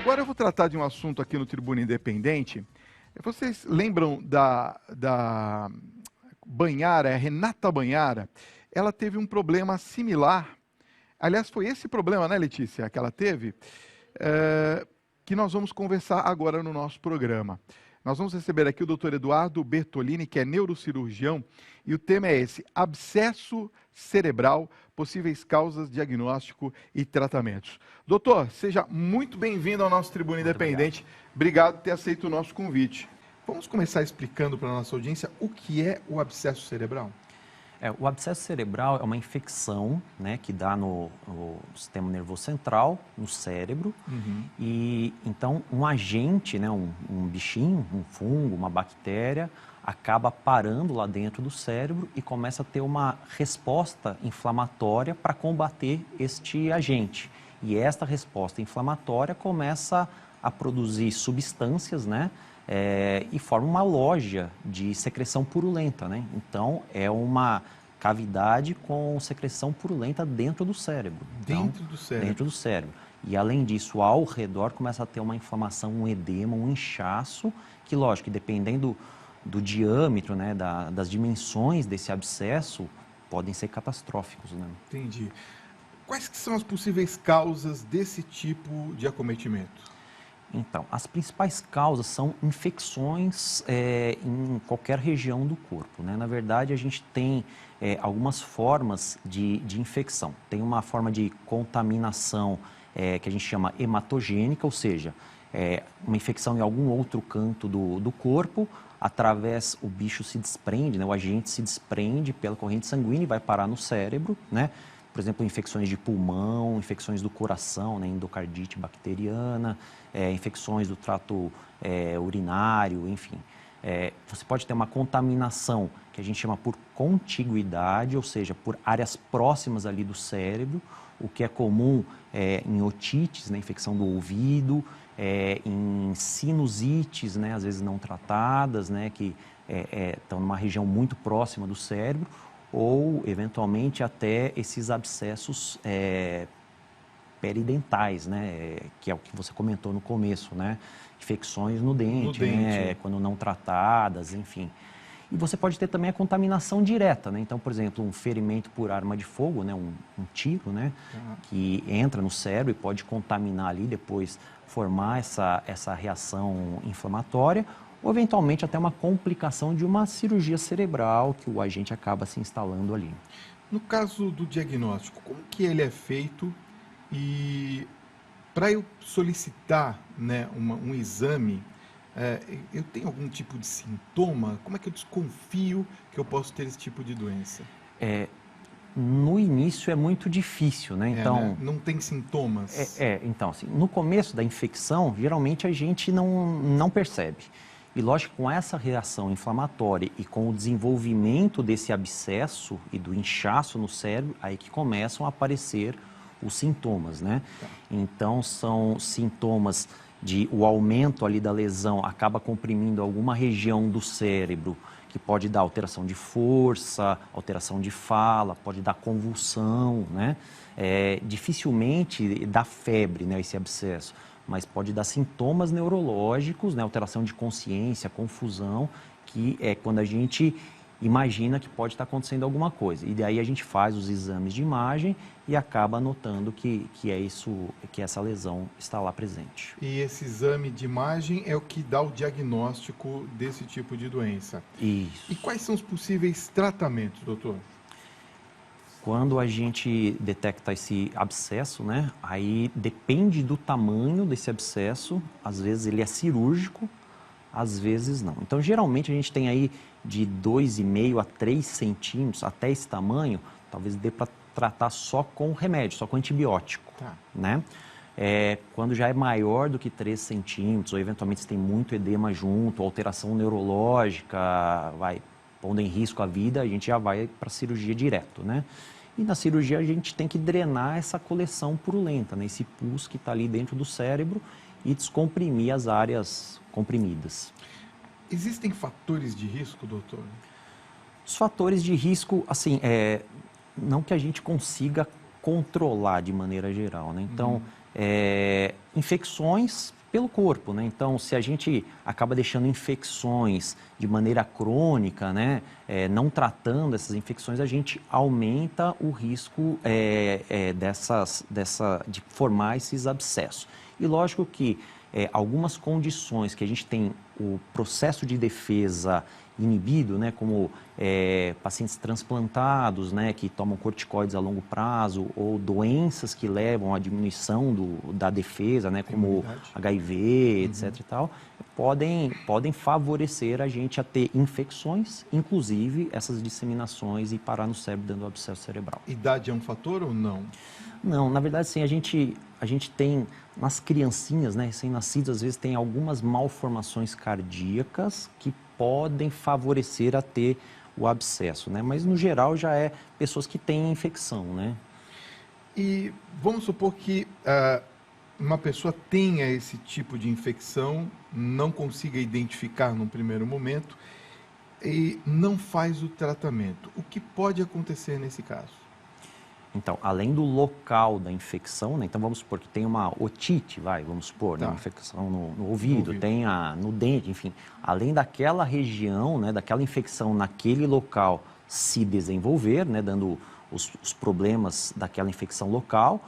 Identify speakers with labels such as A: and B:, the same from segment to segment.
A: Agora eu vou tratar de um assunto aqui no Tribuna Independente. Vocês lembram da Banhara, a Renata Banhara? Ela teve um problema similar. Aliás, foi esse problema, né, Letícia, que ela teve, que nós vamos conversar agora no nosso programa. Nós vamos receber aqui o Dr. Eduardo Bertolini, que é neurocirurgião, e o tema é esse: abscesso cerebral, possíveis causas, diagnóstico e tratamentos. Doutor, seja muito bem-vindo ao nosso Tribuna Independente. Obrigado por ter aceito o nosso convite. Vamos começar explicando para a nossa audiência o que é o abscesso cerebral?
B: O abscesso cerebral é uma infecção, né, que dá no sistema nervoso central, no cérebro. E então um agente, né, um bichinho, um fungo, uma bactéria, acaba parando lá dentro do cérebro e começa a ter uma resposta inflamatória para combater este agente. E esta resposta inflamatória começa a produzir substâncias, né, e forma uma loja de secreção purulenta, né? Então, é uma cavidade com secreção purulenta dentro do cérebro.
A: Dentro do cérebro?
B: Dentro do cérebro. E, além disso, ao redor começa a ter uma inflamação, um edema, um inchaço, que, lógico, dependendo do diâmetro, né, das dimensões desse abscesso, podem ser catastróficos, né?
A: Entendi. Quais que são as possíveis causas desse tipo de acometimento?
B: Então, as principais causas são infecções em qualquer região do corpo, né? Na verdade, a gente tem algumas formas de infecção. Tem uma forma de contaminação que a gente chama hematogênica, ou seja, uma infecção em algum outro canto do corpo, através o bicho se desprende, né? O agente se desprende pela corrente sanguínea e vai parar no cérebro, né? Por exemplo, infecções de pulmão, infecções do coração, né, endocardite bacteriana, infecções do trato urinário, enfim. Você pode ter uma contaminação que a gente chama por contiguidade, ou seja, por áreas próximas ali do cérebro, o que é comum em otites, né, infecção do ouvido, em sinusites, né, às vezes não tratadas, né, que estão numa região muito próxima do cérebro, ou, eventualmente, até esses abscessos peridentais, né? Que é o que você comentou no começo, né? Infecções no dente, né? Quando não tratadas, enfim. E você pode ter também a contaminação direta, né? Então, por exemplo, um ferimento por arma de fogo, né? Um tiro, né? Que entra no cérebro e pode contaminar ali, depois formar essa reação inflamatória, ou eventualmente até uma complicação de uma cirurgia cerebral que o agente acaba se instalando ali.
A: No caso do diagnóstico, como que ele é feito? E para eu solicitar, né, um exame, eu tenho algum tipo de sintoma? Como é que eu desconfio que eu posso ter esse tipo de doença?
B: No início é muito difícil, né? Então,
A: né? Não tem sintomas?
B: Então, assim, no começo da infecção, geralmente a gente não percebe. E, lógico, com essa reação inflamatória e com o desenvolvimento desse abscesso e do inchaço no cérebro, aí que começam a aparecer os sintomas, né? Então, são sintomas de o aumento ali da lesão acaba comprimindo alguma região do cérebro, que pode dar alteração de força, alteração de fala, pode dar convulsão, né? Dificilmente dá febre, né, esse abscesso, mas pode dar sintomas neurológicos, né, alteração de consciência, confusão, que é quando a gente imagina que pode estar acontecendo alguma coisa. E daí a gente faz os exames de imagem e acaba notando que essa lesão está lá presente.
A: E esse exame de imagem é o que dá o diagnóstico desse tipo de doença.
B: Isso.
A: E quais são os possíveis tratamentos, doutor?
B: Quando a gente detecta esse abscesso, né, aí depende do tamanho desse abscesso, às vezes ele é cirúrgico, às vezes não. Então, geralmente a gente tem aí de 2,5 a 3 centímetros, até esse tamanho, talvez dê para tratar só com remédio, só com antibiótico, né? Quando já é maior do que 3 centímetros, ou eventualmente se tem muito edema junto, alteração neurológica, vai pondo em risco a vida, a gente já vai para a cirurgia direto, né? E na cirurgia a gente tem que drenar essa coleção purulenta, né? Esse pus que está ali dentro do cérebro e descomprimir as áreas comprimidas.
A: Existem fatores de risco, doutor?
B: Os fatores de risco, assim, não que a gente consiga controlar de maneira geral, né? Então, infecções pelo corpo, né? Então, se a gente acaba deixando infecções de maneira crônica, né, não tratando essas infecções, a gente aumenta o risco de formar esses abscessos. E lógico que algumas condições que a gente tem o processo de defesa inibido, né, como pacientes transplantados, né, que tomam corticoides a longo prazo, ou doenças que levam à diminuição da defesa, né, como HIV, etc. e tal, podem favorecer a gente a ter infecções, inclusive essas disseminações e parar no cérebro dando abscesso cerebral.
A: Idade é um fator ou não?
B: Não, na verdade, sim, a gente tem, nas criancinhas, né, recém-nascidas, às vezes tem algumas malformações cardíacas que podem favorecer a ter o abscesso, né? Mas, no geral, já é pessoas que têm infecção, né?
A: E vamos supor que uma pessoa tenha esse tipo de infecção, não consiga identificar num primeiro momento e não faz o tratamento. O que pode acontecer nesse caso?
B: Então, além do local da infecção, né? Então vamos supor que tem uma otite, vamos supor, né? Uma infecção no ouvido, tem no dente, enfim. Além daquela região, né? Daquela infecção naquele local se desenvolver, né? Dando os problemas daquela infecção local,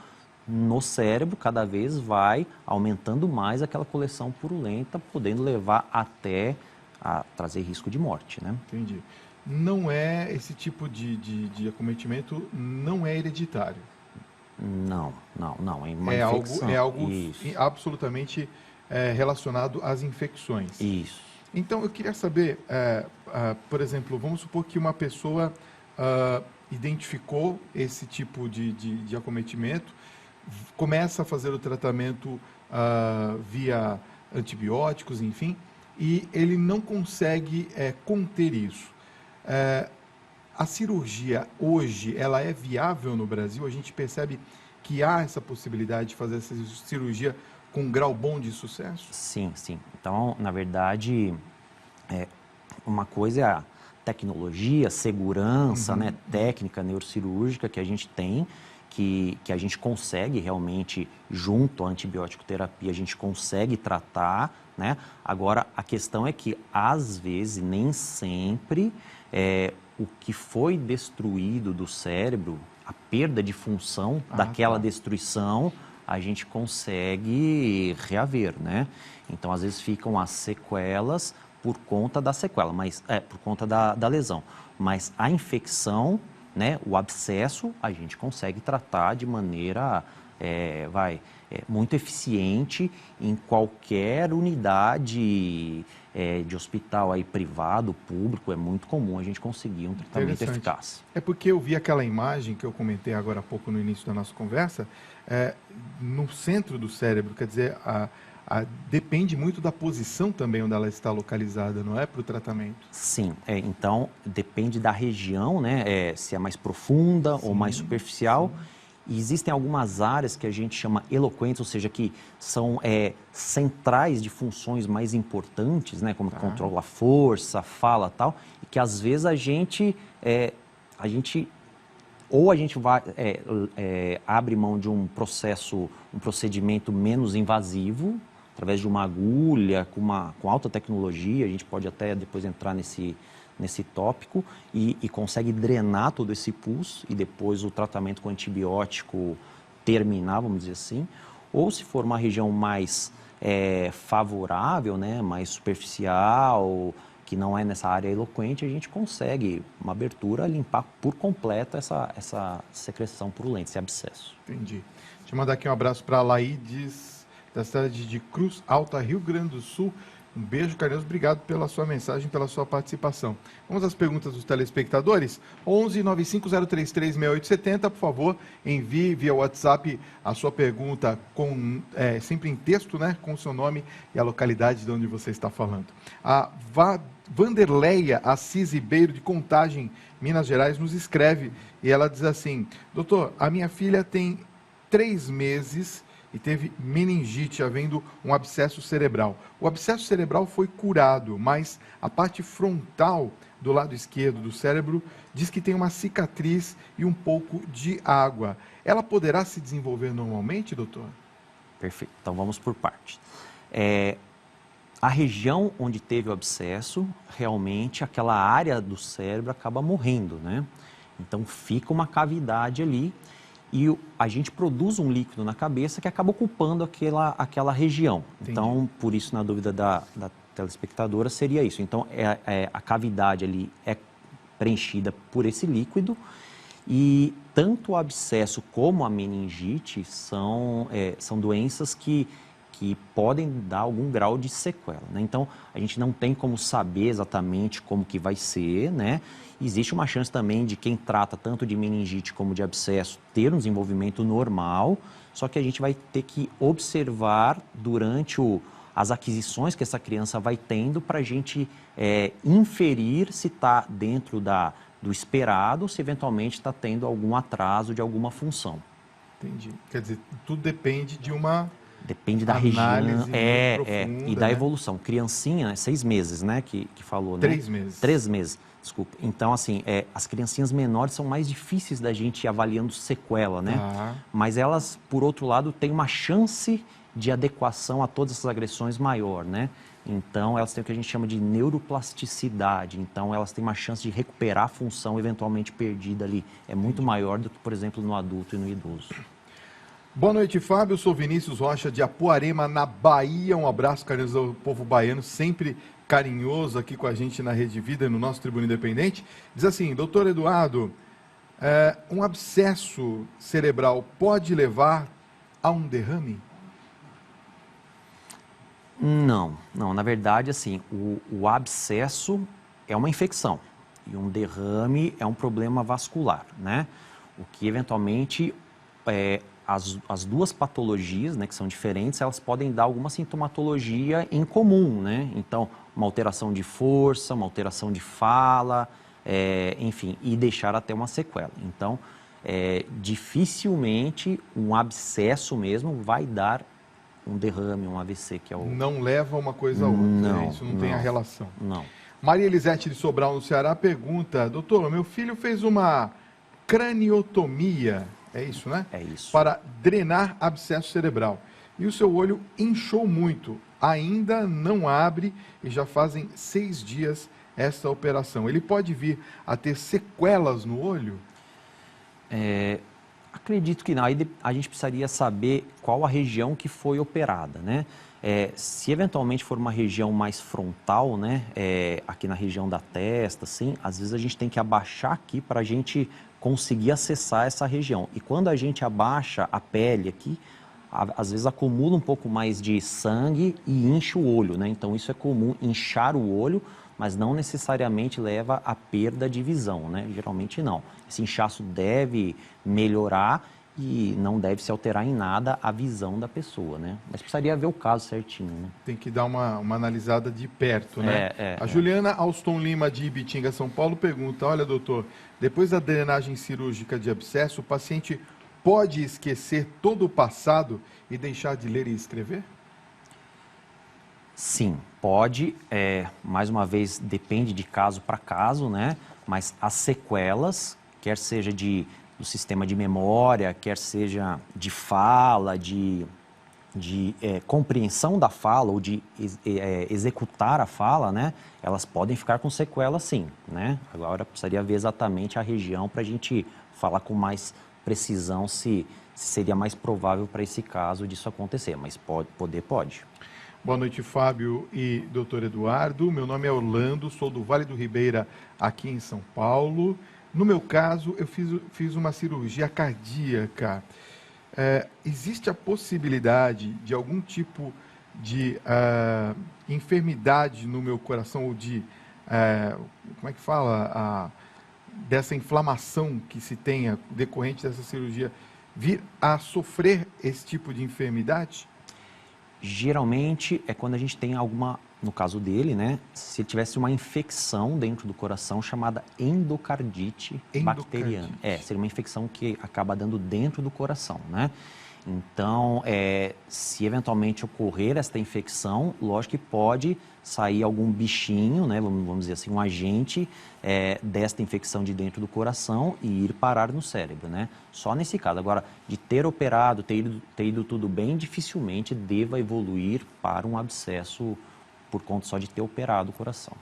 B: no cérebro cada vez vai aumentando mais aquela coleção purulenta, podendo levar até a trazer risco de morte, né?
A: Entendi. Não é esse tipo de acometimento, não é hereditário.
B: Não. É uma
A: É
B: infecção.
A: algo absolutamente relacionado às infecções.
B: Isso.
A: Então, eu queria saber, por exemplo, vamos supor que uma pessoa identificou esse tipo de acometimento, começa a fazer o tratamento via antibióticos, enfim, e ele não consegue conter isso. A cirurgia hoje, ela é viável no Brasil? A gente percebe que há essa possibilidade de fazer essa cirurgia com um grau bom de sucesso?
B: Sim. Então, na verdade, uma coisa é a tecnologia, segurança, né, técnica neurocirúrgica que a gente tem, que a gente consegue realmente, junto à antibiótico terapia, a gente consegue tratar, né? Agora, a questão é que, às vezes, nem sempre, o que foi destruído do cérebro, a perda de função daquela destruição, a gente consegue reaver, né? Então, às vezes, ficam as sequelas por conta da sequela, por conta da lesão. Mas a infecção, né, o abscesso, a gente consegue tratar de maneira muito eficiente em qualquer unidade de hospital aí, privado, público. É muito comum a gente conseguir um tratamento eficaz.
A: É porque eu vi aquela imagem que eu comentei agora há pouco no início da nossa conversa, no centro do cérebro, quer dizer, depende muito da posição também onde ela está localizada, não é, para o tratamento?
B: Sim, então depende da região, né, se é mais profunda ou mais superficial. E existem algumas áreas que a gente chama eloquentes, ou seja, que são centrais de funções mais importantes, né, como controla a força, fala e tal, e que às vezes a gente vai, abre mão de um procedimento menos invasivo, através de uma agulha, com alta tecnologia, a gente pode até depois entrar nesse tópico, e consegue drenar todo esse pus, e depois o tratamento com antibiótico terminar, vamos dizer assim. Ou se for uma região mais favorável, né, mais superficial, que não é nessa área eloquente, a gente consegue, uma abertura, limpar por completo essa secreção purulenta, esse abscesso.
A: Entendi. Deixa eu mandar aqui um abraço para a Laides, da cidade de Cruz Alta, Rio Grande do Sul. Um beijo carinhoso, obrigado pela sua mensagem, pela sua participação. Vamos às perguntas dos telespectadores? 11 95033 6870, por favor, envie via WhatsApp a sua pergunta sempre em texto, né, com o seu nome e a localidade de onde você está falando. A Vanderleia Assis Ribeiro, de Contagem, Minas Gerais, nos escreve e ela diz assim: doutor, a minha filha tem 3 meses e teve meningite, havendo um abscesso cerebral. O abscesso cerebral foi curado, mas a parte frontal do lado esquerdo do cérebro diz que tem uma cicatriz e um pouco de água. Ela poderá se desenvolver normalmente, doutor?
B: Perfeito. Então vamos por partes. A região onde teve o abscesso, realmente aquela área do cérebro acaba morrendo, né? Então fica uma cavidade ali e a gente produz um líquido na cabeça que acaba ocupando aquela região.
A: Entendi.
B: Então, por isso, na dúvida da telespectadora, seria isso. Então, a cavidade ali é preenchida por esse líquido e tanto o abscesso como a meningite são doenças que podem dar algum grau de sequela, né? Então, a gente não tem como saber exatamente como que vai ser, né? Existe uma chance também de quem trata tanto de meningite como de abscesso ter um desenvolvimento normal, só que a gente vai ter que observar durante as aquisições que essa criança vai tendo para a gente inferir se está dentro do esperado, se eventualmente está tendo algum atraso de alguma função.
A: Entendi. Quer dizer, tudo depende de uma...
B: Depende da região,
A: profunda,
B: e da
A: né?
B: evolução. Criancinha, 6 meses, né, que falou, né?
A: 3 meses.
B: 3 meses, desculpa. Então, assim, as criancinhas menores são mais difíceis da gente ir avaliando sequela, né?
A: Ah.
B: Mas elas, por outro lado, têm uma chance de adequação a todas essas agressões maior, né? Então, elas têm o que a gente chama de neuroplasticidade. Então, elas têm uma chance de recuperar a função eventualmente perdida ali. É muito maior do que, por exemplo, no adulto e no idoso.
A: Boa noite, Fábio. Eu sou Vinícius Rocha, de Apuarema, na Bahia. Um abraço carinhoso ao povo baiano, sempre carinhoso aqui com a gente na Rede Vida, no nosso Tribuna Independente. Diz assim, doutor Eduardo, um abscesso cerebral pode levar a um derrame?
B: Não. Na verdade, assim, o abscesso é uma infecção e um derrame é um problema vascular, né? O que eventualmente as duas patologias, né, que são diferentes, elas podem dar alguma sintomatologia em comum, né? Então, uma alteração de força, uma alteração de fala, enfim, e deixar até uma sequela. Então, dificilmente um abscesso mesmo vai dar um derrame, um AVC, que é o...
A: Não leva uma coisa a outra,
B: Não,
A: isso não tem a relação.
B: Não.
A: Maria Elisete de Sobral, no Ceará, pergunta, doutor, meu filho fez uma craniotomia, é isso, né?
B: É isso.
A: Para drenar abscesso cerebral. E o seu olho inchou muito, ainda não abre e já fazem 6 dias essa operação. Ele pode vir a ter sequelas no olho?
B: Acredito que não. Aí a gente precisaria saber qual a região que foi operada, né? Se eventualmente for uma região mais frontal, né? Aqui na região da testa, assim, às vezes a gente tem que abaixar aqui para a gente conseguir acessar essa região. E quando a gente abaixa a pele aqui, às vezes acumula um pouco mais de sangue e incha o olho, né? Então isso é comum, inchar o olho, mas não necessariamente leva à perda de visão, né? Geralmente não. Esse inchaço deve melhorar e não deve se alterar em nada a visão da pessoa, né? Mas precisaria ver o caso certinho, né?
A: Tem que dar uma analisada de perto, né? A Juliana Alston Lima, de Ibitinga, São Paulo, pergunta, olha, doutor, depois da drenagem cirúrgica de abscesso, o paciente pode esquecer todo o passado e deixar de ler e escrever?
B: Sim, pode. Mais uma vez, depende de caso para caso, né? Mas as sequelas, quer seja do sistema de memória, quer seja de fala, de compreensão da fala ou de executar a fala, né? Elas podem ficar com sequelas, sim, né? Agora, precisaria ver exatamente a região para a gente falar com mais precisão se seria mais provável para esse caso disso acontecer, mas pode.
A: Boa noite, Fábio e doutor Eduardo. Meu nome é Orlando, sou do Vale do Ribeira, aqui em São Paulo. No meu caso, eu fiz uma cirurgia cardíaca. Existe a possibilidade de algum tipo de enfermidade no meu coração, ou de, como é que fala, dessa inflamação que se tenha decorrente dessa cirurgia, vir a sofrer esse tipo de enfermidade?
B: Geralmente é quando a gente tem alguma, no caso dele, né? Se tivesse uma infecção dentro do coração chamada endocardite bacteriana. Seria uma infecção que acaba dando dentro do coração, né? Então, se eventualmente ocorrer esta infecção, lógico que pode sair algum bichinho, né, vamos dizer assim, um agente desta infecção de dentro do coração e ir parar no cérebro, né? Só nesse caso. Agora, de ter operado, ter ido tudo bem, dificilmente deva evoluir para um abscesso por conta só de ter operado o coração.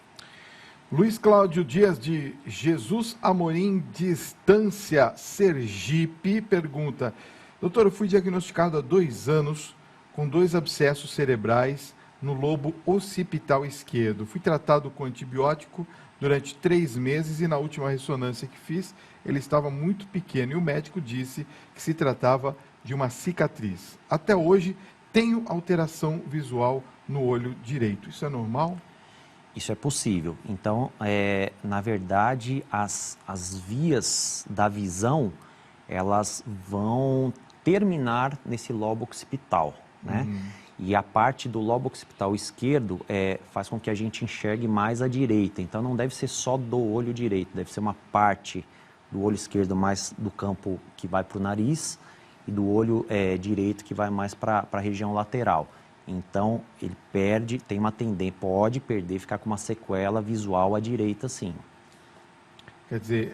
A: Luiz Cláudio Dias de Jesus Amorim, Distância, Sergipe, pergunta: doutor, eu fui diagnosticado há 2 anos com 2 abscessos cerebrais no lobo occipital esquerdo. Fui tratado com antibiótico durante 3 meses e na última ressonância que fiz, ele estava muito pequeno e o médico disse que se tratava de uma cicatriz. Até hoje, tenho alteração visual no olho direito. Isso é normal?
B: Isso é possível. Então, na verdade, as vias da visão, elas vão terminar nesse lobo occipital, né? E a parte do lobo occipital esquerdo faz com que a gente enxergue mais à direita. Então, não deve ser só do olho direito, deve ser uma parte do olho esquerdo mais do campo que vai para o nariz e do olho direito que vai mais para a região lateral. Então, ele tem uma tendência, pode perder, ficar com uma sequela visual à direita, sim.
A: Quer dizer,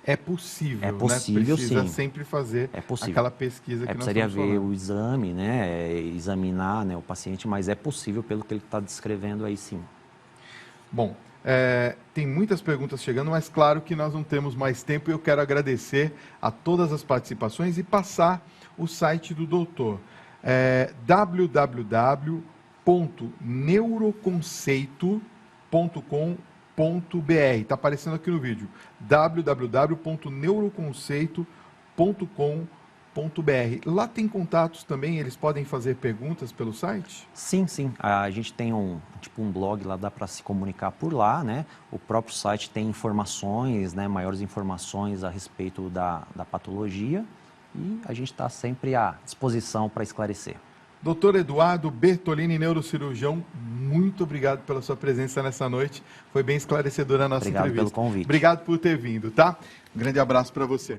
A: é possível,
B: é possível,
A: né? Precisa
B: sim.
A: sempre fazer
B: possível.
A: aquela pesquisa que nós
B: precisaria
A: estamos
B: ver
A: falando.
B: o exame, né? Examinar, né, o paciente, mas é possível pelo que ele está descrevendo aí, sim.
A: Bom, tem muitas perguntas chegando, mas claro que nós não temos mais tempo e eu quero agradecer a todas as participações e passar o site do doutor. www.neuroconceito.com.br. Está aparecendo aqui no vídeo. www.neuroconceito.com.br. Lá tem contatos também, eles podem fazer perguntas pelo site?
B: Sim, sim. A gente tem um blog lá, dá para se comunicar por lá, né? O próprio site tem informações, né, maiores informações a respeito da patologia e a gente está sempre à disposição para esclarecer.
A: Doutor Eduardo Bertolini, neurocirurgião, muito obrigado pela sua presença nessa noite. Foi bem esclarecedora a nossa entrevista.
B: Obrigado pelo convite.
A: Obrigado por ter vindo, tá? Um grande abraço para você.